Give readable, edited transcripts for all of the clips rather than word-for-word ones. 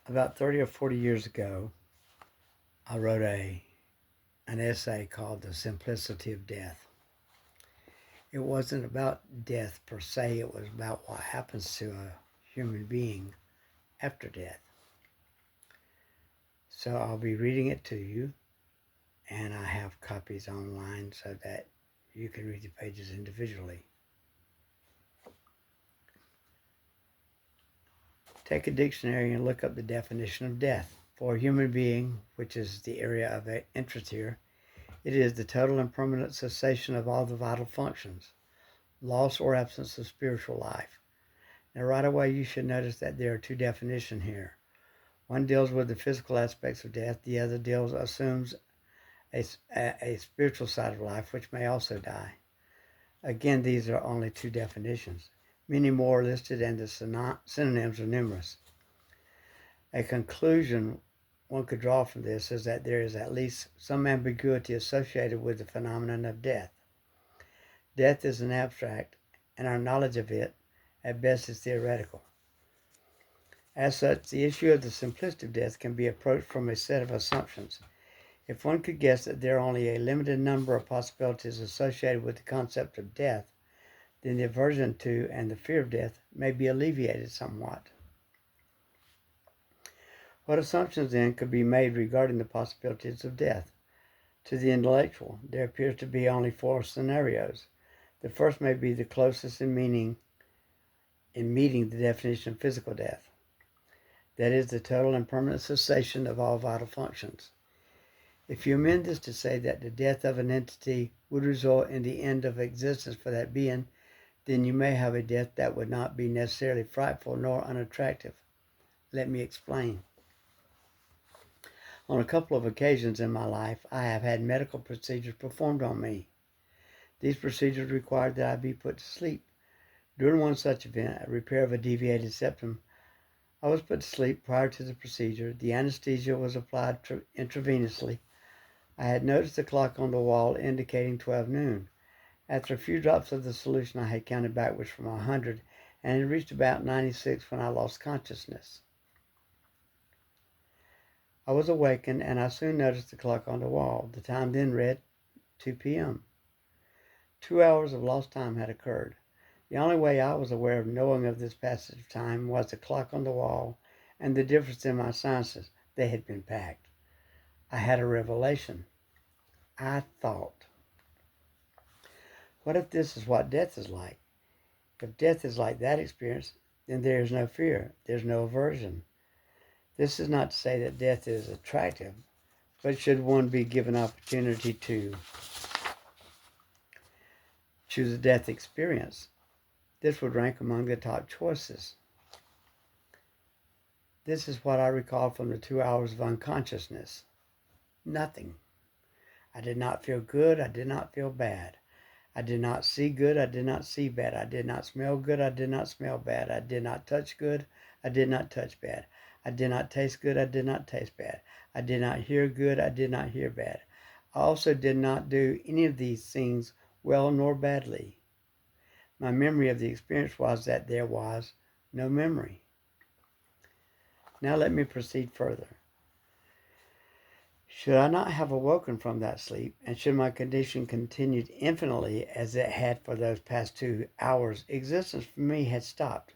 About 30 or 40 years ago, I wrote an essay called The Simplicity of Death. It wasn't about death per se, it was about what happens to a human being after death. So I'll be reading it to you, and I have copies online so that you can read the pages individually. Take a dictionary and look up the definition of death. For a human being, which is the area of interest here, it is the total and permanent cessation of all the vital functions, loss or absence of spiritual life. Now, right away, you should notice that there are two definitions here. One deals with the physical aspects of death. The other assumes a spiritual side of life, which may also die. Again, these are only two definitions. Many more are listed, and the synonyms are numerous. A conclusion one could draw from this is that there is at least some ambiguity associated with the phenomenon of death. Death is an abstract, and our knowledge of it, at best, is theoretical. As such, the issue of the simplicity of death can be approached from a set of assumptions. If one could guess that there are only a limited number of possibilities associated with the concept of death, then the aversion to and the fear of death may be alleviated somewhat. What assumptions then could be made regarding the possibilities of death? To the intellectual, there appears to be only four scenarios. The first may be the closest in meeting the definition of physical death. That is the total and permanent cessation of all vital functions. If you amend this to say that the death of an entity would result in the end of existence for that being, then you may have a death that would not be necessarily frightful nor unattractive. Let me explain. On a couple of occasions in my life, I have had medical procedures performed on me. These procedures required that I be put to sleep. During one such event, a repair of a deviated septum, I was put to sleep prior to the procedure. The anesthesia was applied intravenously. I had noticed the clock on the wall indicating 12 noon. After a few drops of the solution, I had counted backwards from 100 and had reached about 96 when I lost consciousness. I was awakened, and I soon noticed the clock on the wall. The time then read 2 p.m. 2 hours of lost time had occurred. The only way I was aware of knowing of this passage of time was the clock on the wall and the difference in my senses. They had been packed. I had a revelation. I thought, what if this is what death is like? If death is like that experience, then there is no fear. There's no aversion. This is not to say that death is attractive, but should one be given opportunity to choose a death experience, this would rank among the top choices. This is what I recall from the 2 hours of unconsciousness. Nothing. I did not feel good. I did not feel bad. I did not see good. I did not see bad. I did not smell good. I did not smell bad. I did not touch good. I did not touch bad. I did not taste good. I did not taste bad. I did not hear good. I did not hear bad. I also did not do any of these things well nor badly. My memory of the experience was that there was no memory. Now let me proceed further. Should I not have awoken from that sleep, and should my condition continue infinitely as it had for those past 2 hours, existence for me had stopped.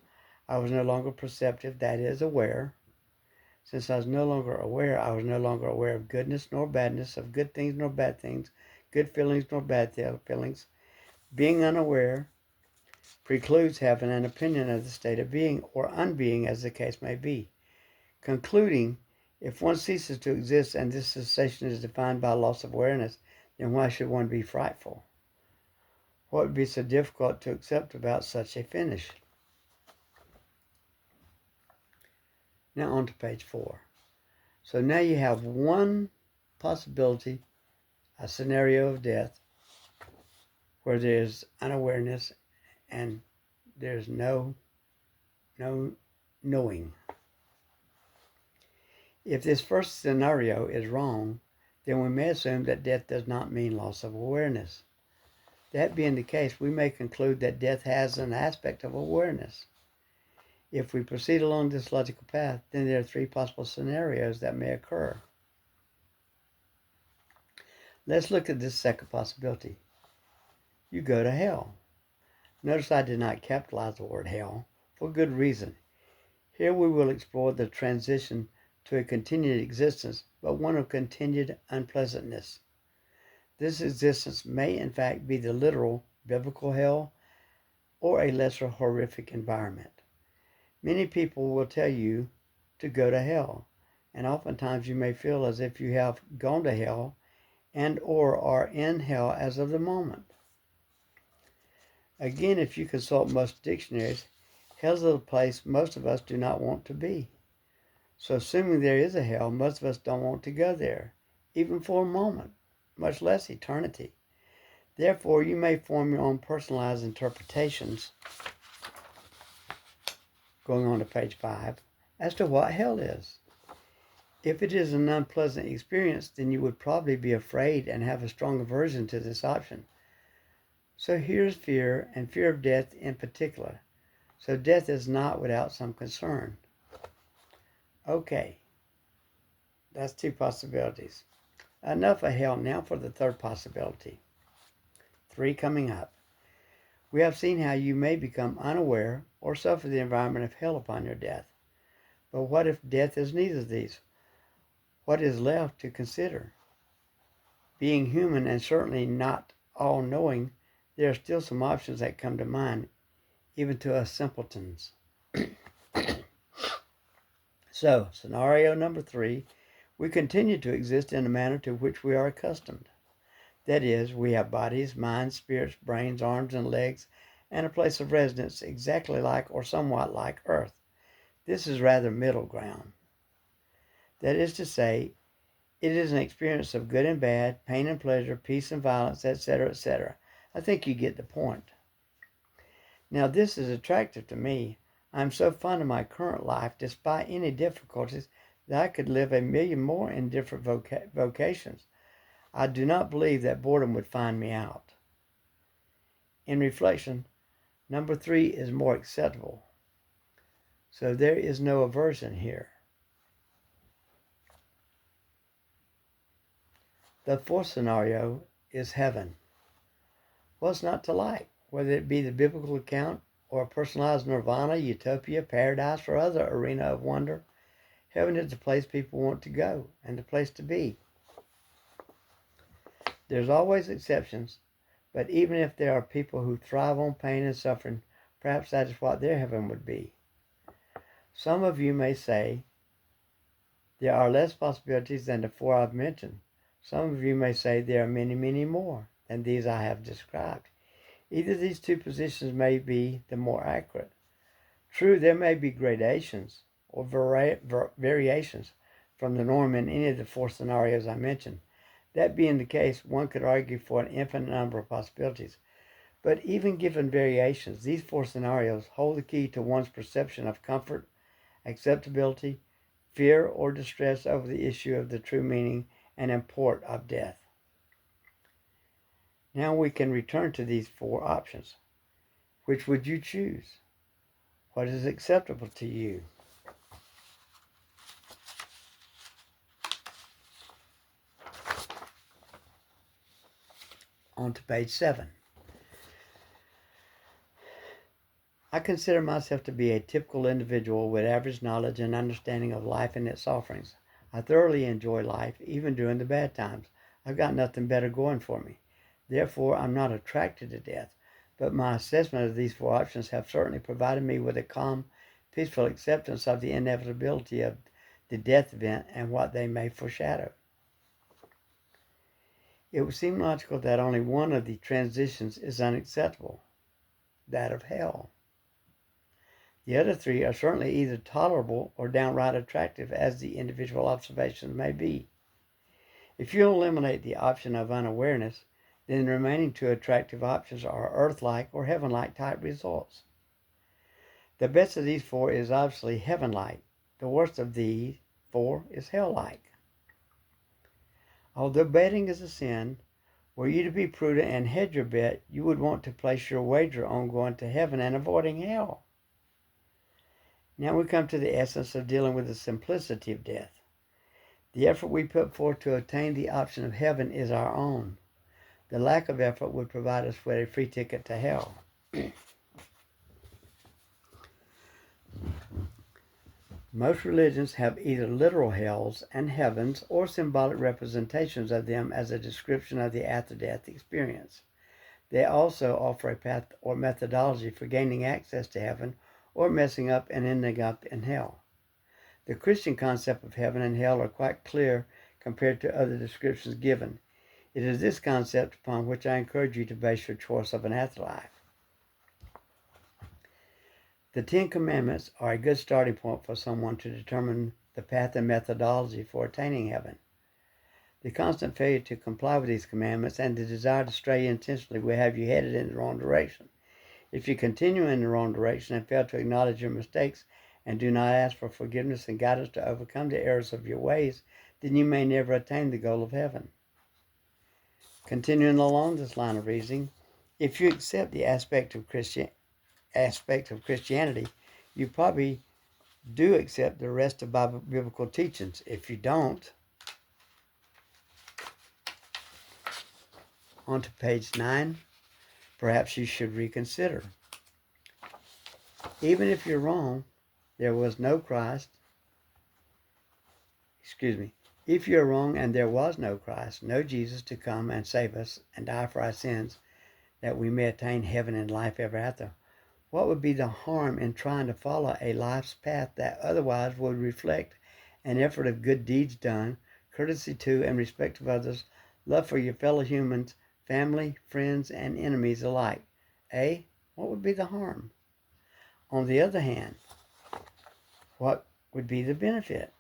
I was no longer perceptive, that is, aware. Since I was no longer aware, I was no longer aware of goodness nor badness, of good things nor bad things, good feelings nor bad feelings. Being unaware precludes having an opinion of the state of being or unbeing, as the case may be. Concluding, if one ceases to exist and this cessation is defined by loss of awareness, then why should one be frightful? What would be so difficult to accept about such a finish? Now on to page 4. So now you have one possibility, a scenario of death, where there's unawareness and there's no knowing. If this first scenario is wrong, then we may assume that death does not mean loss of awareness. That being the case, we may conclude that death has an aspect of awareness. If we proceed along this logical path, then there are three possible scenarios that may occur. Let's look at this second possibility. You go to hell. Notice I did not capitalize the word hell, for good reason. Here we will explore the transition to a continued existence, but one of continued unpleasantness. This existence may in fact be the literal biblical hell or a lesser horrific environment. Many people will tell you to go to hell, and oftentimes you may feel as if you have gone to hell and or are in hell as of the moment. Again, if you consult most dictionaries, hell is a place most of us do not want to be. So assuming there is a hell, most of us don't want to go there, even for a moment, much less eternity. Therefore, you may form your own personalized interpretations, going on to page 5, as to what hell is. If it is an unpleasant experience, then you would probably be afraid and have a strong aversion to this option. So here's fear, and fear of death in particular. So death is not without some concern. Okay, that's two possibilities. Enough of hell. Now for the third possibility. 3 coming up. We have seen how you may become unaware or suffer the environment of hell upon your death. But what if death is neither of these? What is left to consider? Being human and certainly not all-knowing, there are still some options that come to mind, even to us simpletons. So, scenario number 3, we continue to exist in a manner to which we are accustomed. That is, we have bodies, minds, spirits, brains, arms, and legs, and a place of residence exactly like or somewhat like Earth. This is rather middle ground. That is to say, it is an experience of good and bad, pain and pleasure, peace and violence, etc., etc. I think you get the point. Now, this is attractive to me. I'm so fond of my current life, despite any difficulties, that I could live a million more in different vocations. I do not believe that boredom would find me out. In reflection, number 3 is more acceptable. So there is no aversion here. The fourth scenario is heaven. What's not to like, whether it be the biblical account or a personalized nirvana, utopia, paradise, or other arena of wonder? Heaven is the place people want to go and the place to be. There's always exceptions, but even if there are people who thrive on pain and suffering, perhaps that is what their heaven would be. Some of you may say there are less possibilities than the 4 I've mentioned. Some of you may say there are many, many more than these I have described. Either of these two positions may be the more accurate. True, there may be gradations or variations from the norm in any of the 4 scenarios I mentioned. That being the case, one could argue for an infinite number of possibilities. But even given variations, these 4 scenarios hold the key to one's perception of comfort, acceptability, fear, or distress over the issue of the true meaning and import of death. Now we can return to these 4 options. Which would you choose? What is acceptable to you? On to page 7. I consider myself to be a typical individual with average knowledge and understanding of life and its offerings. I thoroughly enjoy life, even during the bad times. I've got nothing better going for me. Therefore, I'm not attracted to death, but my assessment of these 4 options have certainly provided me with a calm, peaceful acceptance of the inevitability of the death event and what they may foreshadow. It would seem logical that only one of the transitions is unacceptable, that of hell. The other 3 are certainly either tolerable or downright attractive, as the individual observations may be. If you eliminate the option of unawareness, then the remaining 2 attractive options are earth-like or heaven-like type results. The best of these 4 is obviously heaven-like. The worst of these 4 is hell-like. Although betting is a sin, were you to be prudent and hedge your bet, you would want to place your wager on going to heaven and avoiding hell. Now we come to the essence of dealing with the simplicity of death. The effort we put forth to attain the option of heaven is our own. The lack of effort would provide us with a free ticket to hell. Most religions have either literal hells and heavens or symbolic representations of them as a description of the after-death experience. They also offer a path or methodology for gaining access to heaven or messing up and ending up in hell. The Christian concept of heaven and hell are quite clear compared to other descriptions given. It is this concept upon which I encourage you to base your choice of an afterlife. The Ten Commandments are a good starting point for someone to determine the path and methodology for attaining heaven. The constant failure to comply with these commandments and the desire to stray intentionally will have you headed in the wrong direction. If you continue in the wrong direction and fail to acknowledge your mistakes and do not ask for forgiveness and guidance to overcome the errors of your ways, then you may never attain the goal of heaven. Continuing along this line of reasoning, if you accept the aspect of Christianity, you probably do accept the rest of biblical teachings. If you don't, on to page 9, perhaps you should reconsider. Even if you're wrong, there was no Christ. If you're wrong and there was no Christ, no Jesus to come and save us and die for our sins, that we may attain heaven and life ever after, what would be the harm in trying to follow a life's path that otherwise would reflect an effort of good deeds done, courtesy to and respect of others, love for your fellow humans, family, friends, and enemies alike? What would be the harm? On the other hand, what would be the benefit?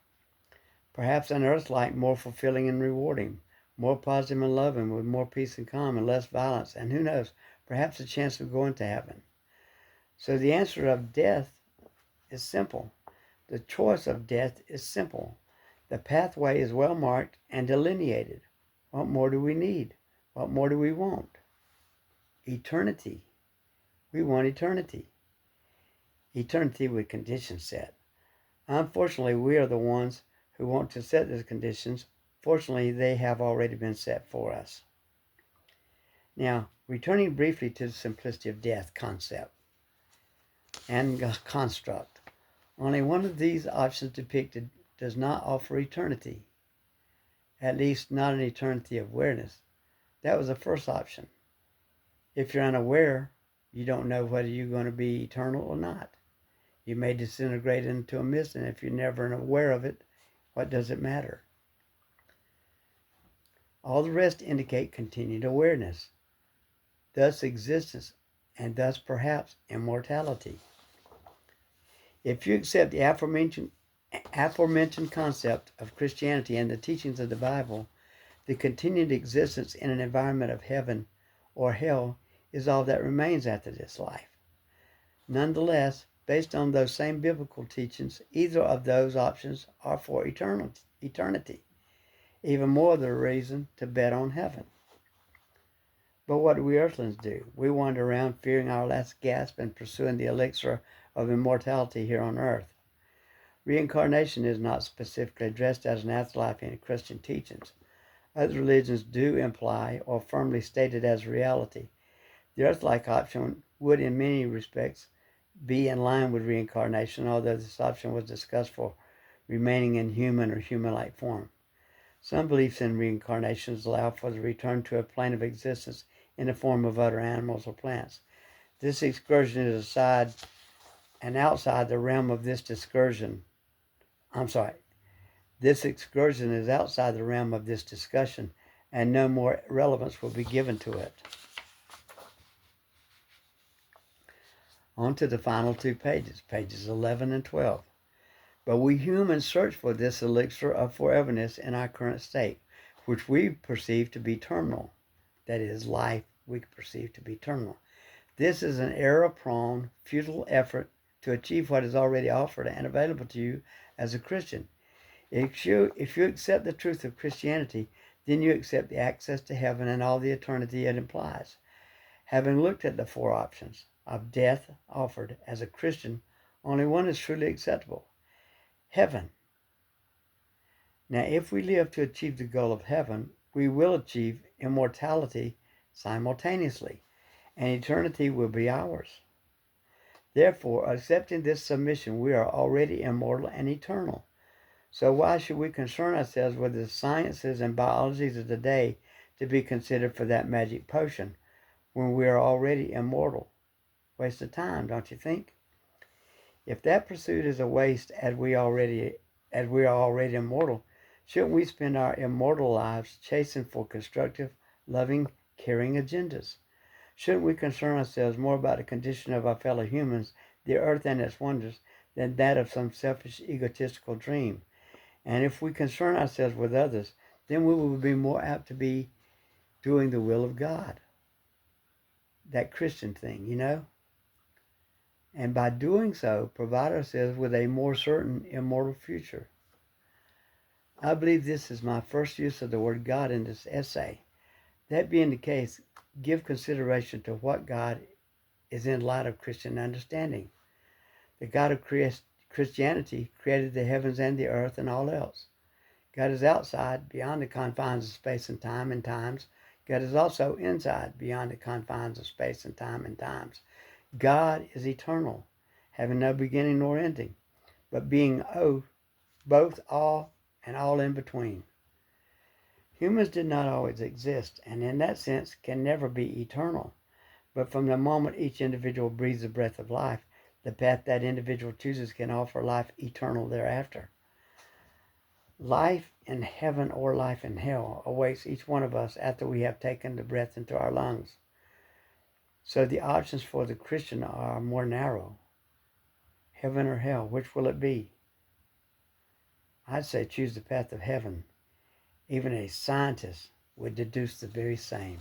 Perhaps an earth life more fulfilling and rewarding, more positive and loving, with more peace and calm and less violence, and who knows, perhaps a chance of going to heaven. So the answer of death is simple. The choice of death is simple. The pathway is well marked and delineated. What more do we need? What more do we want? Eternity. We want eternity. Eternity with conditions set. Unfortunately, we are the ones who want to set those conditions. Fortunately, they have already been set for us. Now, returning briefly to the simplicity of death concept and construct. Only one of these options depicted does not offer eternity, at least not an eternity of awareness. That was the first option. If you're unaware, you don't know whether you're going to be eternal or not. You may disintegrate into a mist, and if you're never aware of it, what does it matter? All the rest indicate continued awareness, thus existence, and thus perhaps immortality. If you accept the aforementioned concept of Christianity and the teachings of the Bible, the continued existence in an environment of heaven or hell is all that remains after this life. Nonetheless, based on those same biblical teachings, either of those options are for eternity. Even more the reason to bet on heaven. But what do we earthlings do? We wander around fearing our last gasp and pursuing the elixir of immortality here on earth. Reincarnation is not specifically addressed as an afterlife in Christian teachings. Other religions do imply or firmly state it as reality. The earth-like option would in many respects be in line with reincarnation, although this option was discussed for remaining in human or human-like form. Some beliefs in reincarnations allow for the return to a plane of existence in the form of other animals or plants. This excursion is outside the realm of this discussion. This excursion is outside the realm of this discussion, and no more relevance will be given to it. On to the final two pages, pages 11 and 12. But we humans search for this elixir of foreverness in our current state, which we perceive to be terminal. That is, life we perceive to be terminal. This is an error-prone, futile effort to achieve what is already offered and available to you as a Christian. If you accept the truth of Christianity, then you accept the access to heaven and all the eternity it implies. Having looked at the four options of death offered as a Christian Only one is truly acceptable: heaven. Now, if we live to achieve the goal of heaven, we will achieve immortality simultaneously, and eternity will be ours. Therefore, accepting this submission, we are already immortal and eternal. So why should we concern ourselves with the sciences and biologies of today to be considered for that magic potion when we are already immortal? Waste of time, don't you think? If that pursuit is a waste as we are already immortal, shouldn't we spend our immortal lives chasing for constructive, loving, caring agendas? Shouldn't we concern ourselves more about the condition of our fellow humans, the earth and its wonders, than that of some selfish, egotistical dream? And if we concern ourselves with others, then we will be more apt to be doing the will of God. That Christian thing, you know? And by doing so, provide ourselves with a more certain immortal future. I believe this is my first use of the word God in this essay. That being the case, give consideration to what God is in light of Christian understanding. The God of Christianity created the heavens and the earth and all else. God is outside, beyond the confines of space and time and times. God is also inside, beyond the confines of space and time and times. God is eternal, having no beginning nor ending, but being both all and all in between. Humans did not always exist, and in that sense can never be eternal. But from the moment each individual breathes the breath of life, the path that individual chooses can offer life eternal thereafter. Life in heaven or life in hell awaits each one of us after we have taken the breath into our lungs. So the options for the Christian are more narrow. Heaven or hell, which will it be? I'd say choose the path of heaven. Even a scientist would deduce the very same.